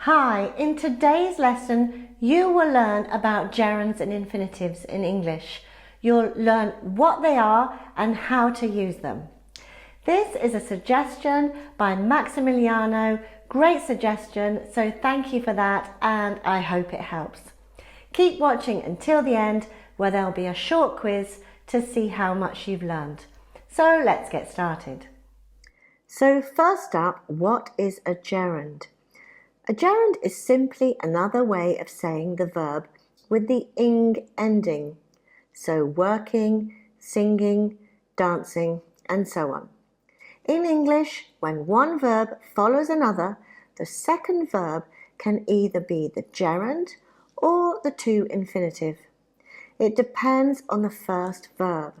Hi, in today's lesson you will learn about gerunds and infinitives in English. You'll learn what they are and how to use them. This is a suggestion by Maximiliano. Great suggestion, so thank you for that and I hope it helps. Keep watching until the end where there'll be a short quiz to see how much you've learned. So let's get started. So first up, what is a gerund? A gerund is simply another way of saying the verb with the ing ending. So working, singing, dancing, and so on. In English, when one verb follows another, the second verb can either be the gerund or the to infinitive. It depends on the first verb.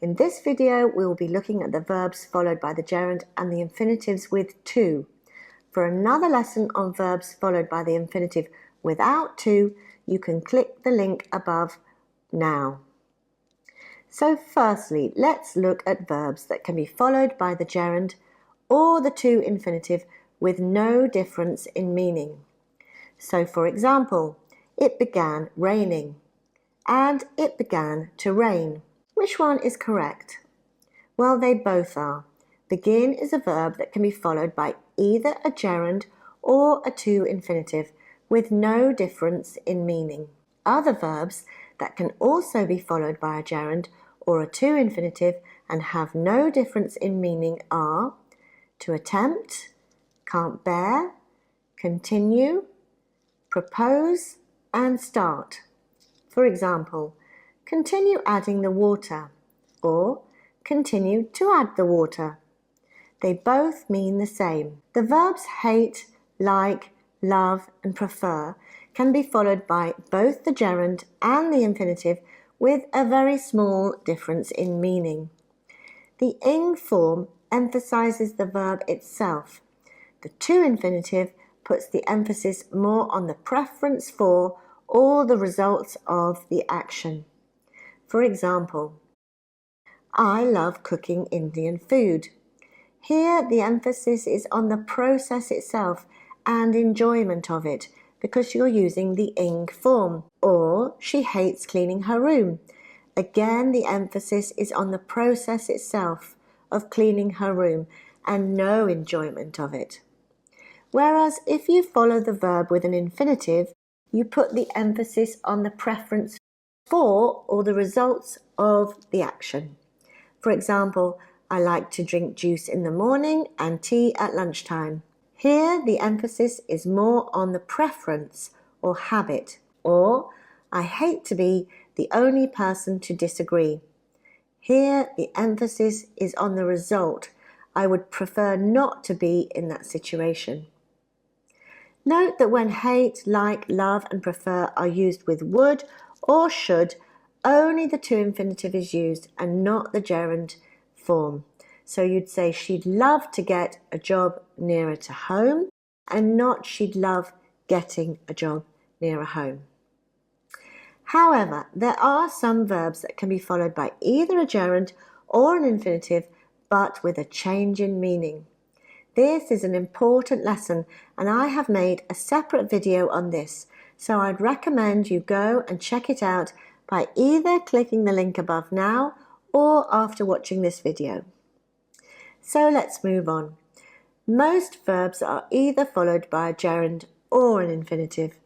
In this video, we will be looking at the verbs followed by the gerund and the infinitives with to. For another lesson on verbs followed by the infinitive without to, you can click the link above now. So firstly, let's look at verbs that can be followed by the gerund or the to infinitive with no difference in meaning. So for example, it began raining and it began to rain. Which one is correct? Well, they both are. Begin is a verb that can be followed by either a gerund or a to infinitive with no difference in meaning. Other verbs that can also be followed by a gerund or a to infinitive and have no difference in meaning are to attempt, can't bear, continue, propose, and start. For example, continue adding the water or continue to add the water. They both mean the same. The verbs hate, like, love, and prefer can be followed by both the gerund and the infinitive with a very small difference in meaning. The ing form emphasizes the verb itself. The to infinitive puts the emphasis more on the preference for or the results of the action. For example, I love cooking Indian food. Here, the emphasis is on the process itself and enjoyment of it because you're using the ing form. Or, she hates cleaning her room. Again, the emphasis is on the process itself of cleaning her room and no enjoyment of it. Whereas, if you follow the verb with an infinitive, you put the emphasis on the preference for or the results of the action. For example, I like to drink juice in the morning and tea at lunchtime. Here, the emphasis is more on the preference or habit. Or, I hate to be the only person to disagree. Here, the emphasis is on the result. I would prefer not to be in that situation. Note that when hate, like, love, and prefer are used with would or should, only the to infinitive is used and not the gerund form. So you'd say she'd love to get a job nearer to home and not she'd love getting a job nearer home. However, there are some verbs that can be followed by either a gerund or an infinitive but with a change in meaning. This is an important lesson and I have made a separate video on this, so I'd recommend you go and check it out by either clicking the link above now or after watching this video. So let's move on. Most verbs are either followed by a gerund or an infinitive.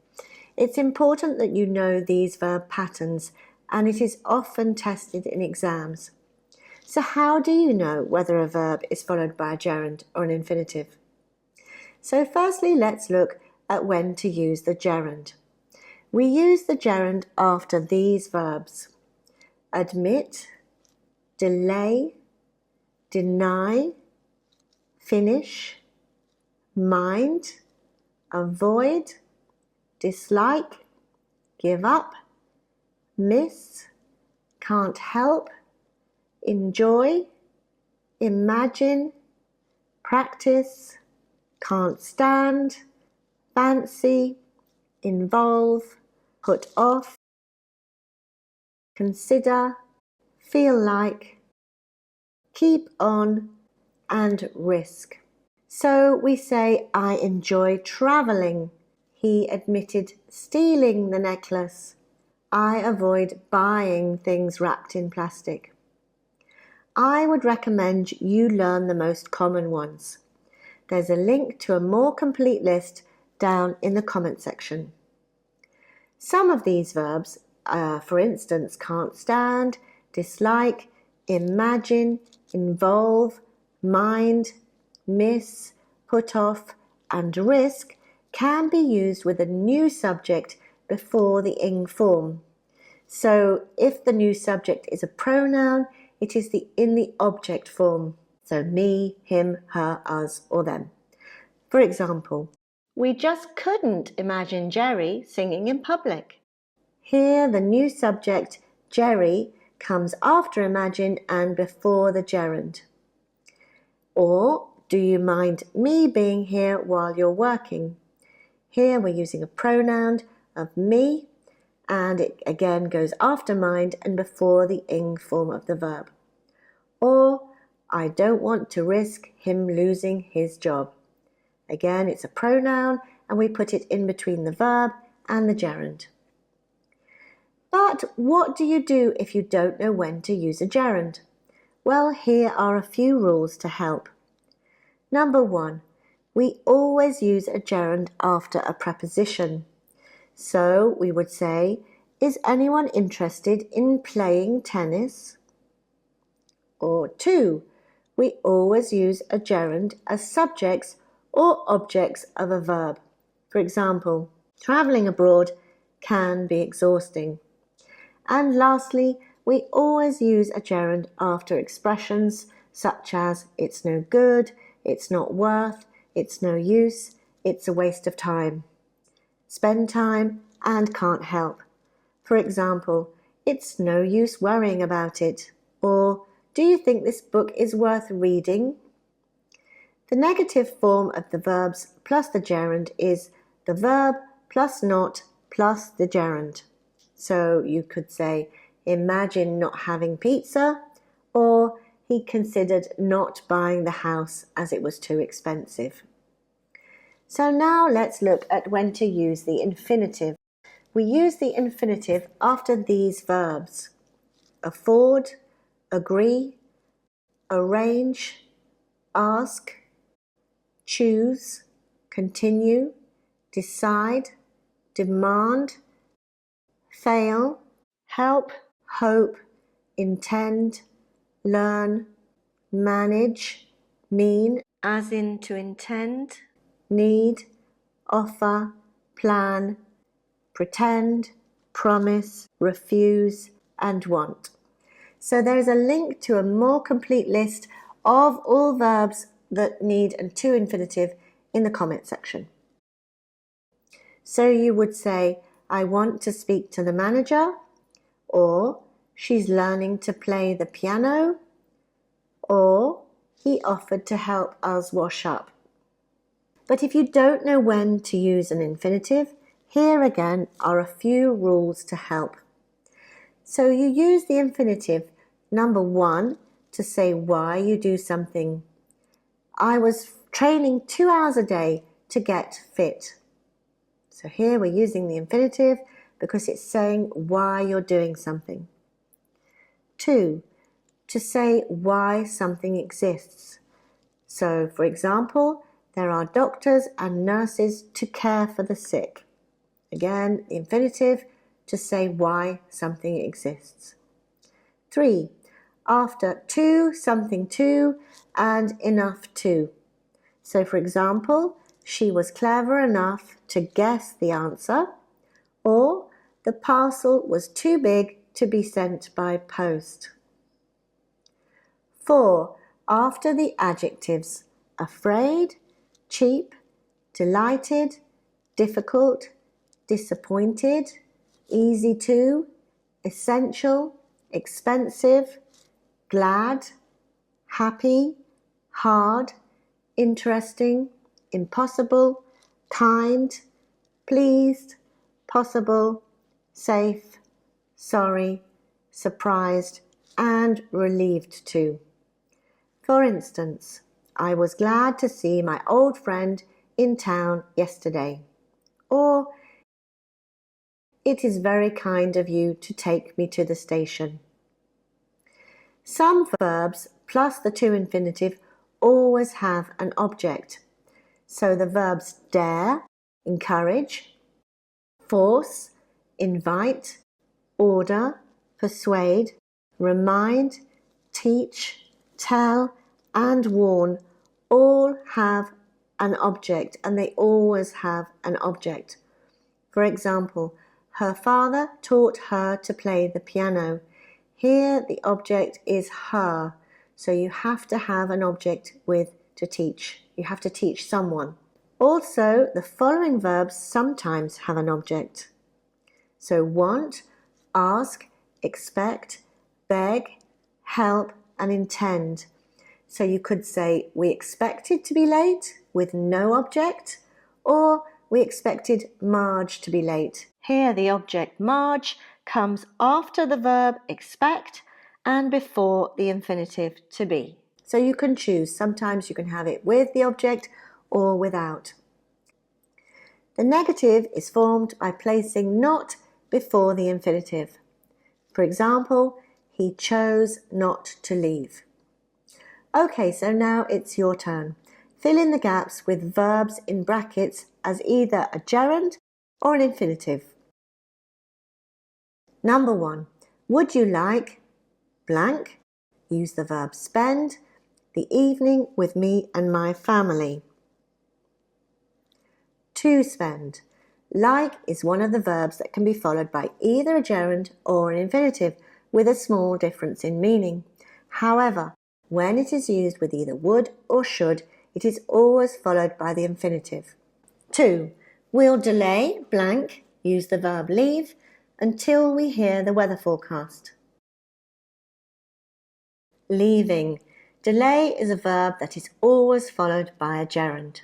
It's important that you know these verb patterns and it is often tested in exams. So how do you know whether a verb is followed by a gerund or an infinitive? So firstly, let's look at when to use the gerund. We use the gerund after these verbs: admit, delay, deny, finish, mind, avoid, dislike, give up, miss, can't help, enjoy, imagine, practice, can't stand, fancy, involve, put off, consider, feel like, keep on, and risk. So we say, I enjoy travelling. He admitted stealing the necklace. I avoid buying things wrapped in plastic. I would recommend you learn the most common ones. There's a link to a more complete list down in the comment section. Some of these verbs, for instance, can't stand, dislike, imagine, involve, mind, miss, put off, and risk can be used with a new subject before the ing form. So if the new subject is a pronoun, it is in the object form. So me, him, her, us, or them. For example, we just couldn't imagine Jerry singing in public. Here the new subject, Jerry, comes after imagine and before the gerund. Or, do you mind me being here while you're working? Here we're using a pronoun of me, and it again goes after mind and before the ing form of the verb. Or, I don't want to risk him losing his job. Again, it's a pronoun and we put it in between the verb and the gerund. But what do you do if you don't know when to use a gerund? Well, here are a few rules to help. Number 1, we always use a gerund after a preposition. So we would say, is anyone interested in playing tennis? Or 2, we always use a gerund as subjects or objects of a verb. For example, travelling abroad can be exhausting. And lastly, we always use a gerund after expressions such as it's no good, it's not worth, it's no use, it's a waste of time. Spend time and can't help. For example, it's no use worrying about it. Or, do you think this book is worth reading? The negative form of the verbs plus the gerund is the verb plus not plus the gerund. So you could say, imagine not having pizza, or he considered not buying the house as it was too expensive. So now let's look at when to use the infinitive. We use the infinitive after these verbs: afford, agree, arrange, ask, choose, continue, decide, demand, fail, help, hope, intend, learn, manage, mean, as in to intend, need, offer, plan, pretend, promise, refuse, and want. So there is a link to a more complete list of all verbs that need a to infinitive in the comment section. So you would say, I want to speak to the manager, or she's learning to play the piano, or he offered to help us wash up. But if you don't know when to use an infinitive, here again are a few rules to help. So you use the infinitive, number 1, to say why you do something. I was training 2 hours a day to get fit. So here we're using the infinitive because it's saying why you're doing something. 2, to say why something exists. So, for example, there are doctors and nurses to care for the sick. Again, the infinitive to say why something exists. 3, after to, something to, and enough to. So, for example, she was clever enough to guess the answer, or the parcel was too big to be sent by post. 4, after the adjectives afraid, cheap, delighted, difficult, disappointed, easy to, essential, expensive, glad, happy, hard, interesting, impossible, kind, pleased, possible, safe, sorry, surprised, and relieved to. For instance, I was glad to see my old friend in town yesterday. Or, it is very kind of you to take me to the station. Some verbs plus the to infinitive always have an object. So the verbs dare, encourage, force, invite, order, persuade, remind, teach, tell, and warn all have an object, and they always have an object. For example, her father taught her to play the piano. Here the object is her, so you have to have an object with to teach. You have to teach someone. Also, the following verbs sometimes have an object. So want, ask, expect, beg, help, and intend. So you could say, we expected to be late with no object, or we expected Marge to be late. Here the object Marge comes after the verb expect and before the infinitive to be. So you can choose. Sometimes you can have it with the object or without. The negative is formed by placing not before the infinitive. For example, he chose not to leave. Okay, so now it's your turn. Fill in the gaps with verbs in brackets as either a gerund or an infinitive. Number 1. Would you like blank? Use the verb spend the evening with me and my family. To spend. Like is one of the verbs that can be followed by either a gerund or an infinitive with a small difference in meaning. However, when it is used with either would or should, it is always followed by the infinitive. 2. We'll delay blank, use the verb leave, until we hear the weather forecast. Leaving. Delay is a verb that is always followed by a gerund.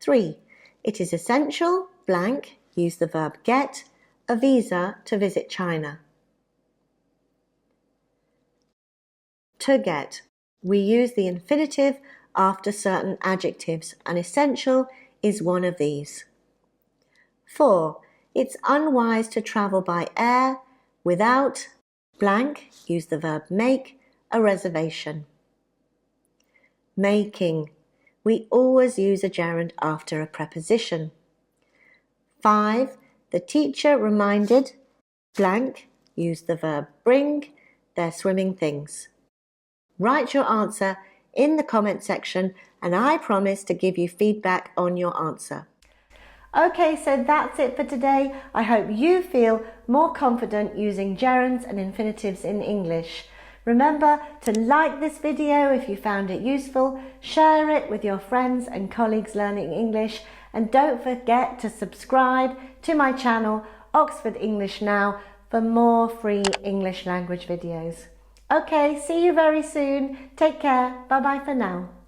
3. It is essential blank, use the verb get, a visa to visit China. To get. We use the infinitive after certain adjectives, and essential is one of these. 4. It's unwise to travel by air without blank, use the verb make, a reservation. Making. We always use a gerund after a preposition. 5. The teacher reminded blank, use the verb bring, their swimming things. Write your answer in the comment section and I promise to give you feedback on your answer. Okay, so that's it for today. I hope you feel more confident using gerunds and infinitives in English. Remember to like this video if you found it useful, share it with your friends and colleagues learning English, and don't forget to subscribe to my channel Oxford English Now for more free English language videos. Okay, see you very soon. Take care. Bye bye for now.